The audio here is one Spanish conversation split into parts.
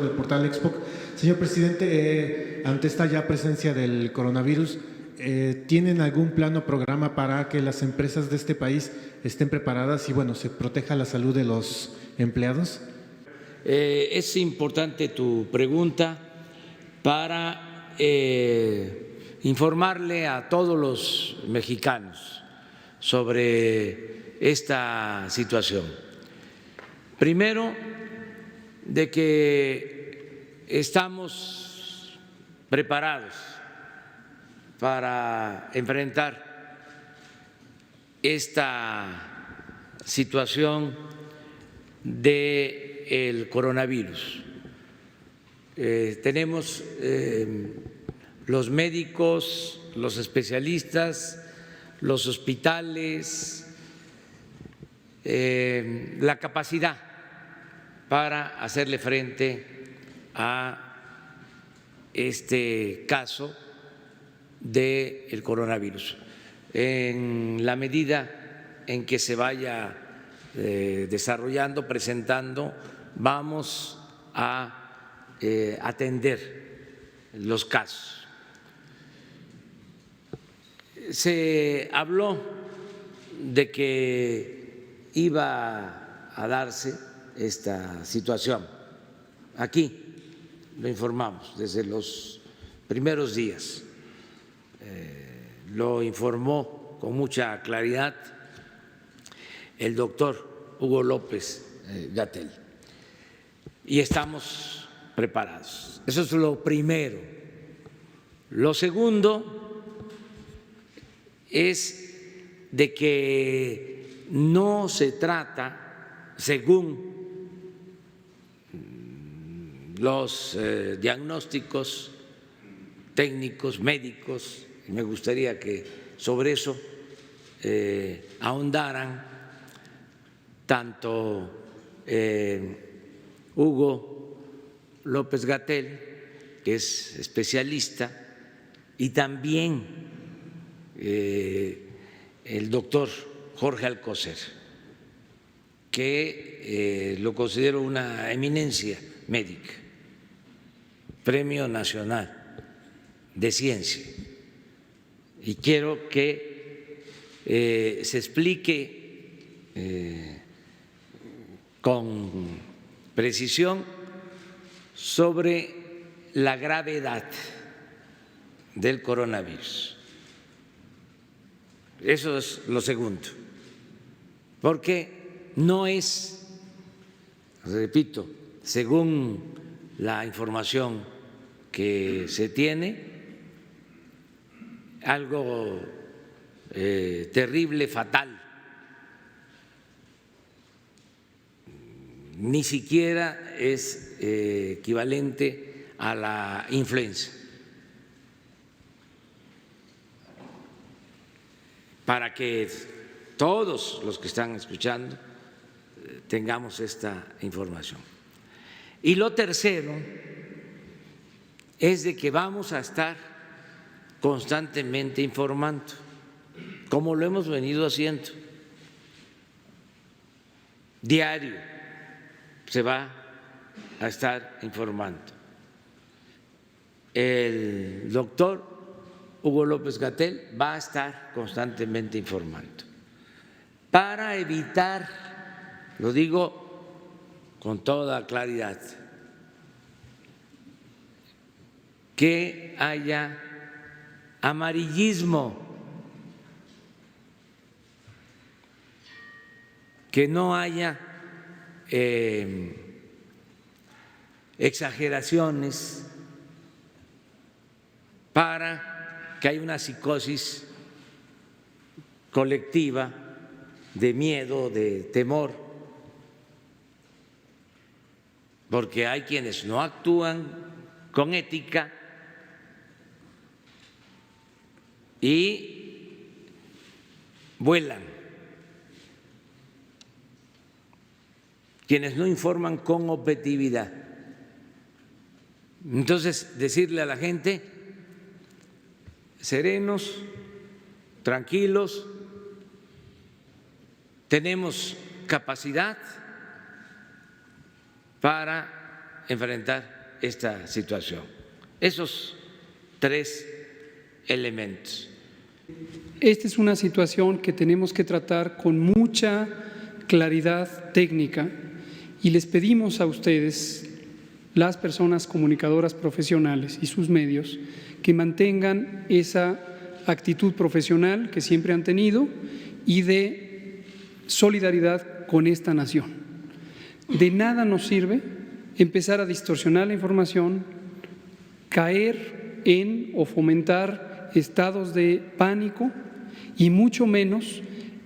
del portal Expo. Señor presidente, ante esta ya presencia del coronavirus, ¿tienen algún plano o programa para que las empresas de este país estén preparadas y, bueno, se proteja la salud de los empleados? Es importante tu pregunta para informarle a todos los mexicanos sobre esta situación. Primero, de que estamos preparados para enfrentar esta situación del coronavirus. Tenemos los médicos, los especialistas, los hospitales, la capacidad para hacerle frente a este caso del coronavirus. En la medida en que se vaya desarrollando, presentando, vamos a atender los casos. Se habló de que iba a darse esta situación. Aquí lo informamos desde los primeros días. Lo informó con mucha claridad el doctor Hugo López-Gatell y estamos preparados. Eso es lo primero. Lo segundo es de que no se trata, según los diagnósticos técnicos, médicos, y me gustaría que sobre eso ahondaran tanto Hugo López-Gatell, que es especialista, y también el doctor Jorge Alcocer, que lo considero una eminencia médica, Premio Nacional de Ciencia. Y quiero que se explique con precisión sobre la gravedad del coronavirus. Eso es lo segundo, porque no es, repito, según la información que se tiene, algo terrible, fatal. Ni siquiera es equivalente a la influenza. Para que todos los que están escuchando tengamos esta información. Y lo tercero es de que vamos a estar constantemente informando, como lo hemos venido haciendo. Diario se va a estar informando. El doctor Hugo López-Gatell va a estar constantemente informando para evitar, lo digo con toda claridad, que haya amarillismo, que no haya exageraciones para que haya una psicosis colectiva de miedo, de temor, porque hay quienes no actúan con ética y vuelan, quienes no informan con objetividad. Entonces, decirle a la gente: serenos, tranquilos, tenemos capacidad para enfrentar esta situación. Esos tres elementos. Esta es una situación que tenemos que tratar con mucha claridad técnica y les pedimos a ustedes, las personas comunicadoras profesionales y sus medios, que mantengan esa actitud profesional que siempre han tenido y de solidaridad con esta nación. De nada nos sirve empezar a distorsionar la información, caer en o fomentar estados de pánico y mucho menos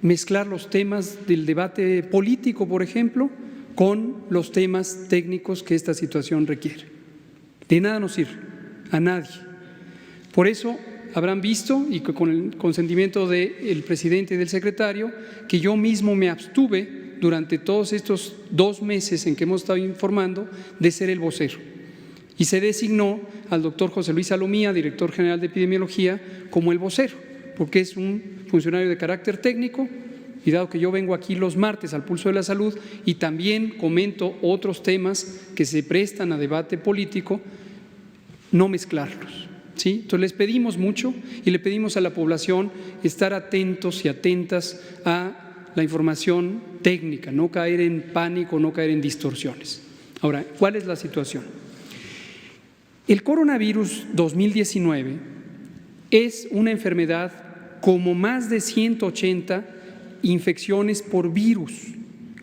mezclar los temas del debate político, por ejemplo, con los temas técnicos que esta situación requiere. De nada nos sirve, a nadie. Por eso habrán visto, y con el consentimiento del presidente y del secretario, que yo mismo me abstuve durante todos estos 2 meses en que hemos estado informando de ser el vocero. Y se designó al doctor José Luis Salomía, director general de epidemiología, como el vocero, porque es un funcionario de carácter técnico, y dado que yo vengo aquí los martes al Pulso de la Salud y también comento otros temas que se prestan a debate político, no mezclarlos, ¿sí? Entonces les pedimos mucho y le pedimos a la población estar atentos y atentas a la información técnica, no caer en pánico, no caer en distorsiones. Ahora, ¿cuál es la situación? El coronavirus 2019 es una enfermedad como más de 180 infecciones por virus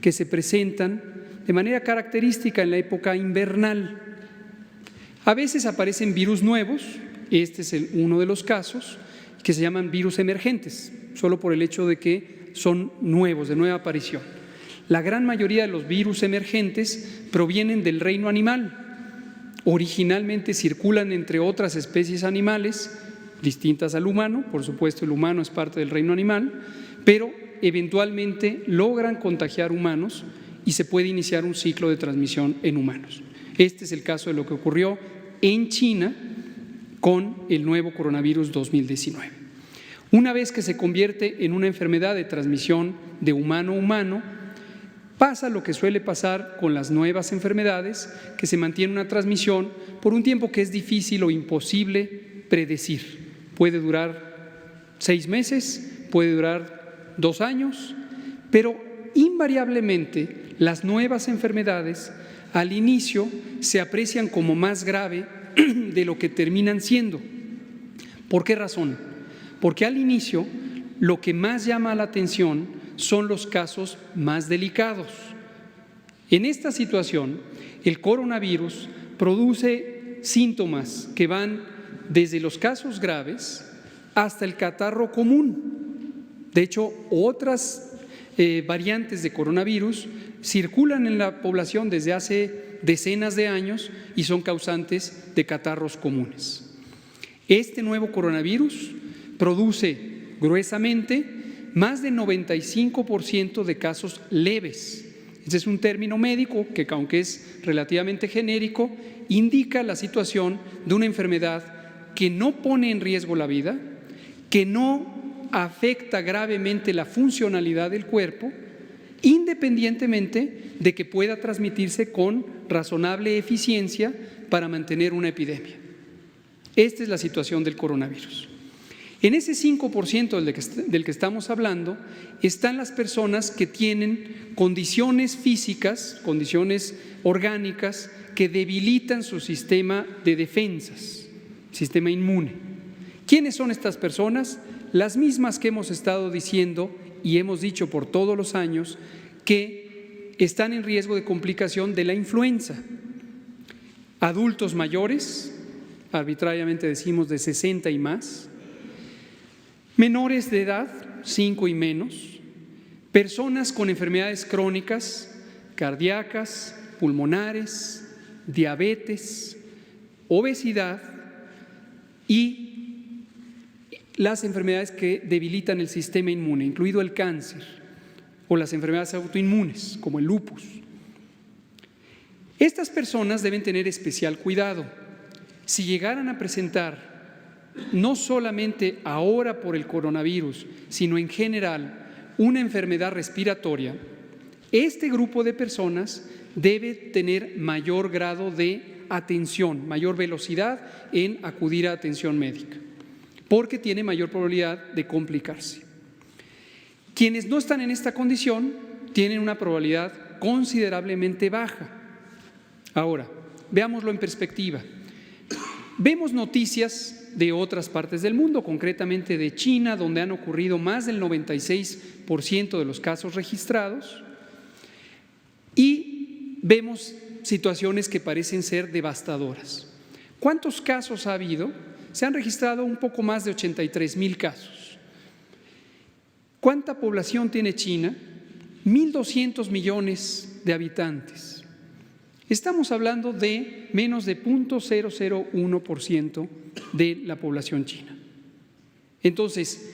que se presentan de manera característica en la época invernal. A veces aparecen virus nuevos, este es uno de los casos, que se llaman virus emergentes, solo por el hecho de que son nuevos, de nueva aparición. La gran mayoría de los virus emergentes provienen del reino animal. Originalmente circulan entre otras especies animales distintas al humano, por supuesto el humano es parte del reino animal, pero eventualmente logran contagiar humanos y se puede iniciar un ciclo de transmisión en humanos. Este es el caso de lo que ocurrió en China con el nuevo coronavirus 2019. Una vez que se convierte en una enfermedad de transmisión de humano a humano, pasa lo que suele pasar con las nuevas enfermedades, que se mantiene una transmisión por un tiempo que es difícil o imposible predecir. Puede durar 6 meses, puede durar 2 años, pero invariablemente las nuevas enfermedades al inicio se aprecian como más grave de lo que terminan siendo. ¿Por qué razón? Porque al inicio lo que más llama la atención son los casos más delicados. En esta situación, el coronavirus produce síntomas que van desde los casos graves hasta el catarro común. De hecho, otras variantes de coronavirus circulan en la población desde hace decenas de años y son causantes de catarros comunes. Este nuevo coronavirus produce gruesamente más de 95% de casos leves. Este es un término médico que, aunque es relativamente genérico, indica la situación de una enfermedad que no pone en riesgo la vida, que no afecta gravemente la funcionalidad del cuerpo, independientemente de que pueda transmitirse con razonable eficiencia para mantener una epidemia. Esta es la situación del coronavirus. En ese 5% del que estamos hablando están las personas que tienen condiciones físicas, condiciones orgánicas que debilitan su sistema de defensas, sistema inmune. ¿Quiénes son estas personas? Las mismas que hemos estado diciendo y hemos dicho por todos los años que están en riesgo de complicación de la influenza. Adultos mayores, arbitrariamente decimos de 60 y más, menores de edad, 5 y menos, personas con enfermedades crónicas, cardíacas, pulmonares, diabetes, obesidad y las enfermedades que debilitan el sistema inmune, incluido el cáncer o las enfermedades autoinmunes, como el lupus. Estas personas deben tener especial cuidado. Si llegaran a presentar, no solamente ahora por el coronavirus, sino en general, una enfermedad respiratoria, Este grupo de personas debe tener mayor grado de atención, mayor velocidad en acudir a atención médica, porque tiene mayor probabilidad de complicarse. Quienes no están en esta condición tienen una probabilidad considerablemente baja. Ahora, veámoslo en perspectiva. Vemos noticias de otras partes del mundo, concretamente de China, donde han ocurrido más del 96% de los casos registrados, y vemos situaciones que parecen ser devastadoras. ¿Cuántos casos ha habido? Se han registrado un poco más de 83,000 casos. ¿Cuánta población tiene China? 1.200 millones de habitantes. Estamos hablando de menos de 0.001% de la población china. Entonces,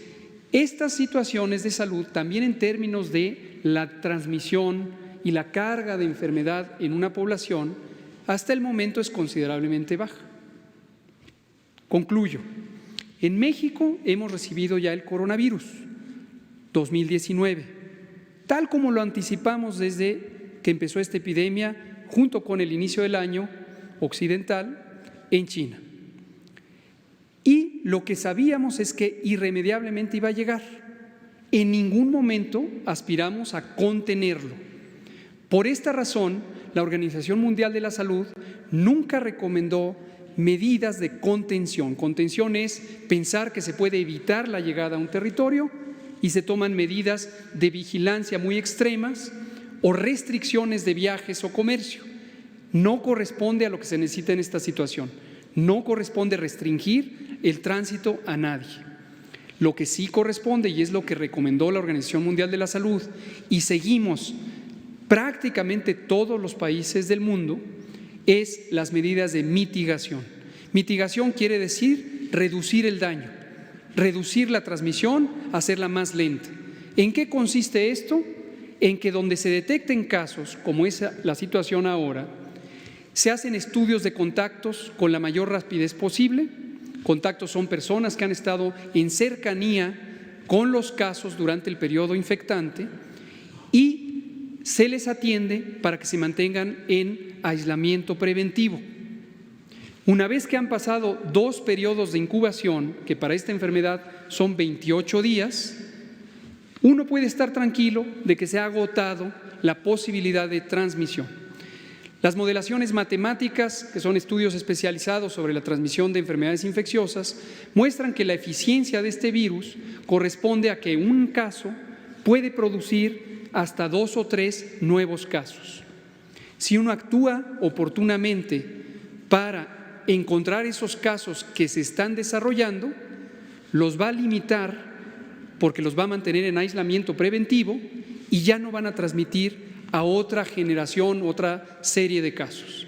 estas situaciones de salud, también en términos de la transmisión y la carga de enfermedad en una población, hasta el momento es considerablemente baja. Concluyo. En México hemos recibido ya el coronavirus 2019, tal como lo anticipamos desde que empezó esta epidemia, junto con el inicio del año occidental en China. Y lo que sabíamos es que irremediablemente iba a llegar. En ningún momento aspiramos a contenerlo. Por esta razón, la Organización Mundial de la Salud nunca recomendó medidas de contención. Contención es pensar que se puede evitar la llegada a un territorio y se toman medidas de vigilancia muy extremas o restricciones de viajes o comercio. No corresponde a lo que se necesita en esta situación. No corresponde restringir el tránsito a nadie. Lo que sí corresponde, y es lo que recomendó la Organización Mundial de la Salud, y seguimos prácticamente todos los países del mundo, es las medidas de mitigación. Mitigación quiere decir reducir el daño, reducir la transmisión, hacerla más lenta. ¿En qué consiste esto? En que donde se detecten casos, como es la situación ahora, se hacen estudios de contactos con la mayor rapidez posible. Contactos son personas que han estado en cercanía con los casos durante el periodo infectante y se les atiende para que se mantengan en aislamiento preventivo. Una vez que han pasado 2 periodos de incubación, que para esta enfermedad son 28 días, uno puede estar tranquilo de que se ha agotado la posibilidad de transmisión. Las modelaciones matemáticas, que son estudios especializados sobre la transmisión de enfermedades infecciosas, muestran que la eficiencia de este virus corresponde a que un caso puede producir hasta 2 o 3 nuevos casos. Si uno actúa oportunamente para encontrar esos casos que se están desarrollando, los va a limitar porque los va a mantener en aislamiento preventivo y ya no van a transmitir a otra generación, otra serie de casos.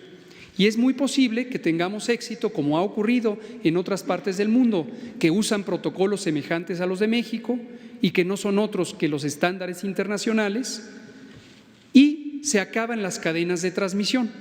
Y es muy posible que tengamos éxito, como ha ocurrido en otras partes del mundo, que usan protocolos semejantes a los de México y que no son otros que los estándares internacionales, y se acaban las cadenas de transmisión.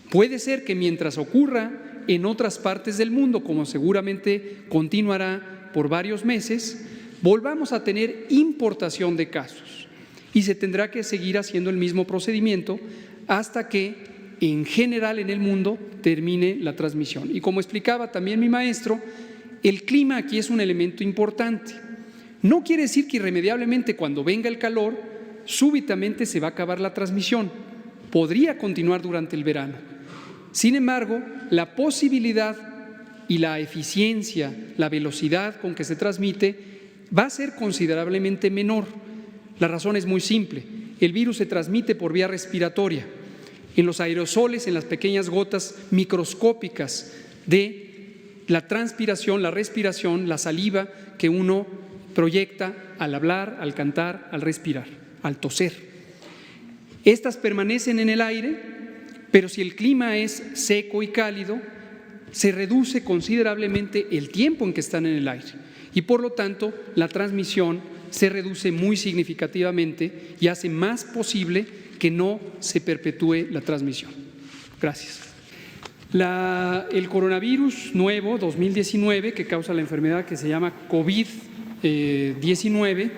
Puede ser que mientras ocurra en otras partes del mundo, como seguramente continuará por varios meses, volvamos a tener importación de casos y se tendrá que seguir haciendo el mismo procedimiento hasta que en general en el mundo termine la transmisión. Y como explicaba también mi maestro, el clima aquí es un elemento importante. No quiere decir que irremediablemente cuando venga el calor, súbitamente se va a acabar la transmisión. Podría continuar durante el verano. Sin embargo, la posibilidad y la eficiencia, la velocidad con que se transmite va a ser considerablemente menor. La razón es muy simple. El virus se transmite por vía respiratoria, en los aerosoles, en las pequeñas gotas microscópicas de la transpiración, la respiración, la saliva que uno proyecta al hablar, al cantar, al respirar, al toser. Estas permanecen en el aire, pero si el clima es seco y cálido, se reduce considerablemente el tiempo en que están en el aire y por lo tanto la transmisión se reduce muy significativamente y hace más posible que no se perpetúe la transmisión. Gracias. El coronavirus nuevo 2019 que causa la enfermedad que se llama COVID-19,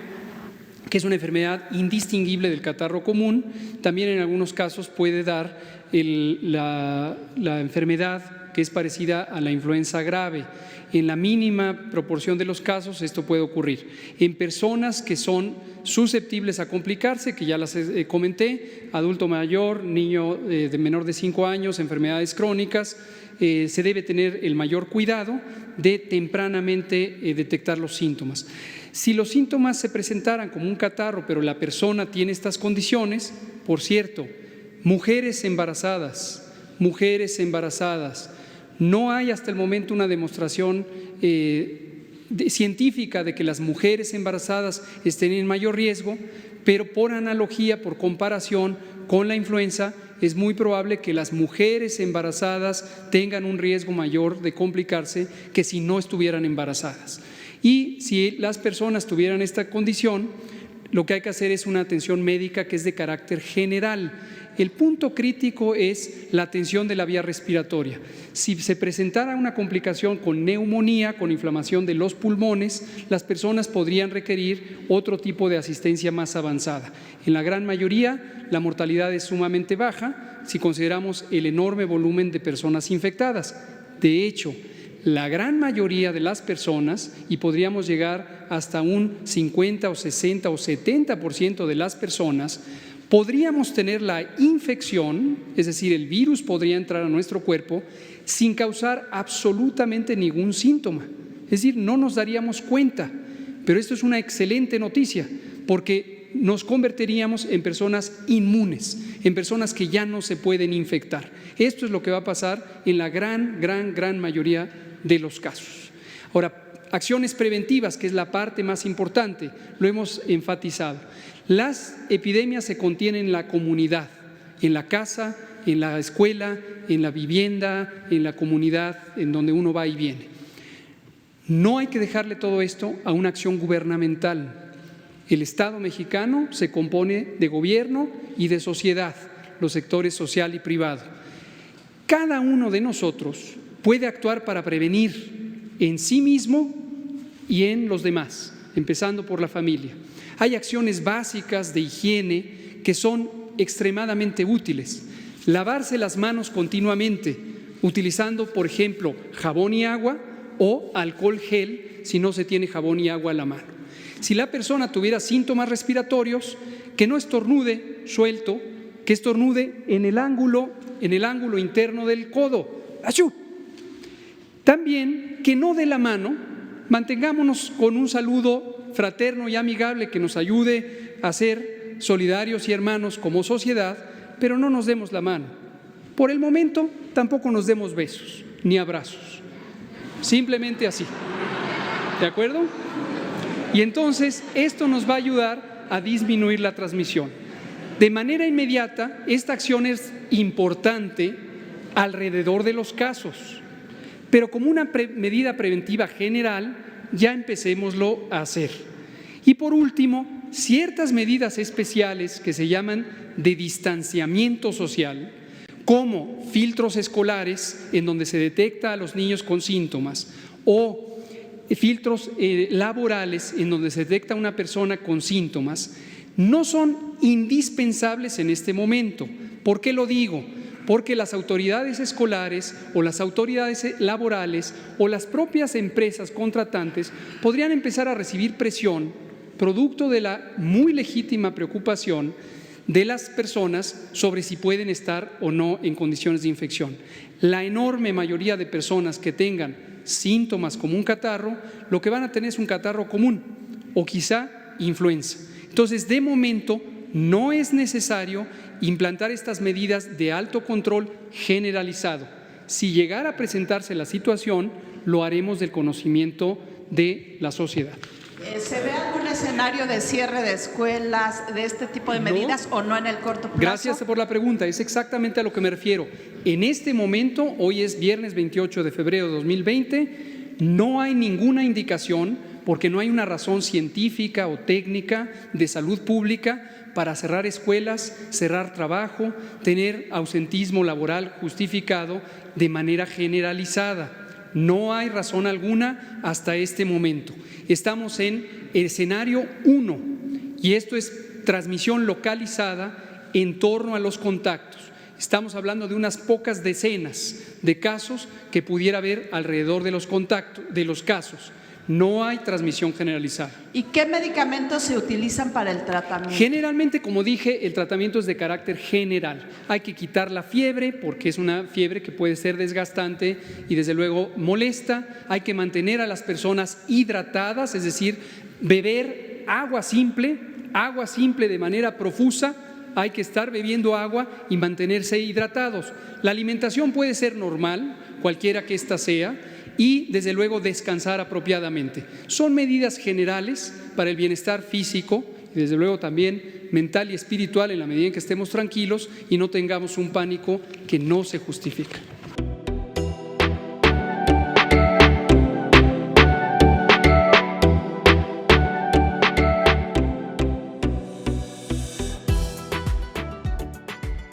que es una enfermedad indistinguible del catarro común. También en algunos casos puede dar la enfermedad que es parecida a la influenza grave. En la mínima proporción de los casos esto puede ocurrir. En personas que son susceptibles a complicarse, que ya las comenté, adulto mayor, niño de menor de 5 años, enfermedades crónicas, se debe tener el mayor cuidado de tempranamente detectar los síntomas. Si los síntomas se presentaran como un catarro, pero la persona tiene estas condiciones, por cierto, mujeres embarazadas, no hay hasta el momento una demostración científica de que las mujeres embarazadas estén en mayor riesgo, pero por analogía, por comparación con la influenza, es muy probable que las mujeres embarazadas tengan un riesgo mayor de complicarse que si no estuvieran embarazadas. Y si las personas tuvieran esta condición, lo que hay que hacer es una atención médica que es de carácter general. El punto crítico es la atención de la vía respiratoria. Si se presentara una complicación con neumonía, con inflamación de los pulmones, las personas podrían requerir otro tipo de asistencia más avanzada. En la gran mayoría, la mortalidad es sumamente baja si consideramos el enorme volumen de personas infectadas. De hecho, la gran mayoría de las personas, y podríamos llegar hasta un 50 o 60 o 70% de las personas, podríamos tener la infección, es decir, el virus podría entrar a nuestro cuerpo sin causar absolutamente ningún síntoma. Es decir, no nos daríamos cuenta, pero esto es una excelente noticia porque nos convertiríamos en personas inmunes, en personas que ya no se pueden infectar. Esto es lo que va a pasar en la gran mayoría de los casos. Ahora, acciones preventivas, que es la parte más importante, lo hemos enfatizado. Las epidemias se contienen en la comunidad, en la casa, en la escuela, en la vivienda, en la comunidad en donde uno va y viene. No hay que dejarle todo esto a una acción gubernamental. El Estado mexicano se compone de gobierno y de sociedad, los sectores social y privado. Cada uno de nosotros puede actuar para prevenir en sí mismo y en los demás, empezando por la familia. Hay acciones básicas de higiene que son extremadamente útiles. Lavarse las manos continuamente, utilizando, por ejemplo, jabón y agua o alcohol gel si no se tiene jabón y agua a la mano. Si la persona tuviera síntomas respiratorios, que no estornude suelto, que estornude en el ángulo interno del codo. ¡Achú! También que no dé la mano, mantengámonos con un saludo fraterno y amigable que nos ayude a ser solidarios y hermanos como sociedad, pero no nos demos la mano. Por el momento tampoco nos demos besos ni abrazos, simplemente así, ¿de acuerdo? Y entonces esto nos va a ayudar a disminuir la transmisión. De manera inmediata, esta acción es importante alrededor de los casos, pero como una medida preventiva general, ya empecémoslo a hacer. Y por último, ciertas medidas especiales que se llaman de distanciamiento social, como filtros escolares en donde se detecta a los niños con síntomas o filtros laborales en donde se detecta a una persona con síntomas, no son indispensables en este momento. ¿Por qué lo digo? Porque las autoridades escolares o las autoridades laborales o las propias empresas contratantes podrían empezar a recibir presión producto de la muy legítima preocupación de las personas sobre si pueden estar o no en condiciones de infección. La enorme mayoría de personas que tengan síntomas como un catarro, lo que van a tener es un catarro común o quizá influenza. Entonces, de momento, no es necesario implantar estas medidas de alto control generalizado. Si llegara a presentarse la situación, lo haremos del conocimiento de la sociedad. ¿Se ve algún escenario de cierre de escuelas, de este tipo de medidas o no en el corto plazo? Gracias por la pregunta, es exactamente a lo que me refiero. En este momento, hoy es viernes 28 de febrero de 2020, no hay ninguna indicación, porque no hay una razón científica o técnica de salud pública para cerrar escuelas, cerrar trabajo, tener ausentismo laboral justificado de manera generalizada. No hay razón alguna hasta este momento. Estamos en escenario 1 y esto es transmisión localizada en torno a los contactos. Estamos hablando de unas pocas decenas de casos que pudiera haber alrededor de los contactos, de los casos. No hay transmisión generalizada. ¿Y qué medicamentos se utilizan para el tratamiento? Generalmente, como dije, el tratamiento es de carácter general. Hay que quitar la fiebre porque es una fiebre que puede ser desgastante y desde luego molesta. Hay que mantener a las personas hidratadas, es decir, beber agua simple de manera profusa. Hay que estar bebiendo agua y mantenerse hidratados. La alimentación puede ser normal, cualquiera que ésta sea, y desde luego descansar apropiadamente. Son medidas generales para el bienestar físico y desde luego también mental y espiritual en la medida en que estemos tranquilos y no tengamos un pánico que no se justifica.